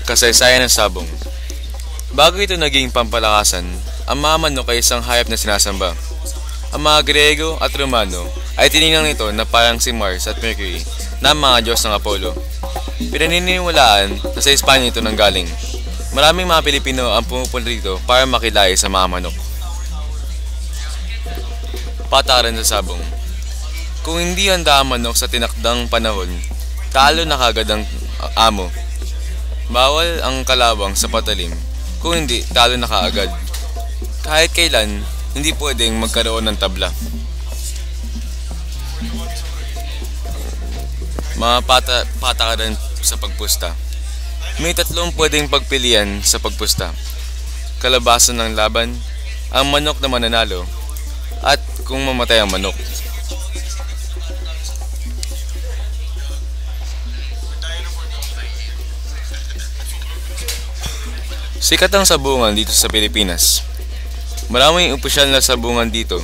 Kasaysayan ng sabong. Bago ito naging pampalakasan, ang mga manok ay isang hayop na sinasamba. Ang mga Grego at Romano ay tiningnan ito na parang si Mars at Mercury na mga Diyos ng Apollo. Pinaniniwalaan na sa Espanya ito nanggaling. Maraming mga Pilipino ang pumupunta dito para makilay sa mga manok. Patakaran sa sabong. Kung hindi handa ang manok sa tinakdang panahon, talo na kagad ang amo. Bawal ang kalawang sa patalim. Kung hindi, talo na kaagad. Kahit kailan, hindi pwedeng magkaroon ng tabla. Mga patakaran sa pagpusta. May tatlong pwedeng pagpilian sa pagpusta. Kalabasan ng laban, ang manok na mananalo, at kung mamatay ang manok. Sikat ang sabungan dito sa Pilipinas. Maraming opisyal na sabungan dito.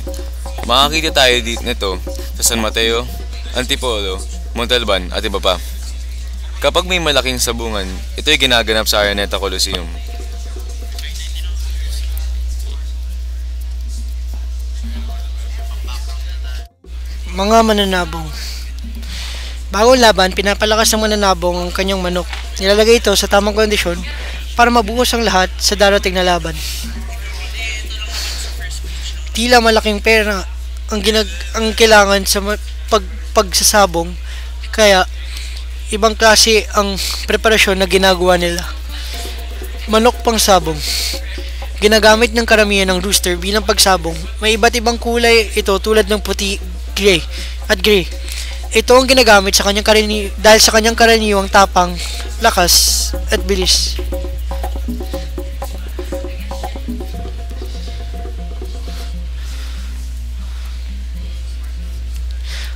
Makakita tayo nito sa San Mateo, Antipolo, Montalban at iba pa. Kapag may malaking sabungan, ito ay ginaganap sa Araneta Coliseum. Mga mananabong. Bago laban, pinapalakas ng mananabong ang kanyang manok. Nilalagay ito sa tamang kondisyon para mabuhos ang lahat sa darating na laban. Tila malaking pera ang kailangan sa pagsasabong, kaya ibang klase ang preparasyon na ginagawa nila. Manok pang sabong. Ginagamit ng karamihan ng rooster bilang pagsabong. May iba't ibang kulay ito tulad ng puti, gray at gray. Ito ang ginagamit sa dahil sa kanyang karaniwang tapang, lakas at bilis.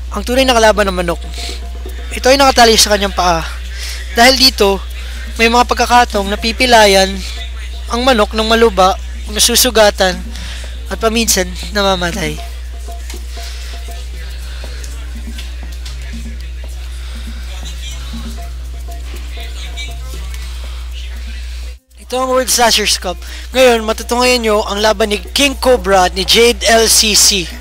Ang tunay na kalaban ng manok. Ito ay nakatali sa kanyang paa. Dahil dito, may mga pagkakataong napipilayan ang manok ng maluba, nasusugatan, at paminsan namamatay. Ito ang World Slashers Cup. Ngayon, matutungayan nyo ang laban ni King Cobra at ni Jade LCC.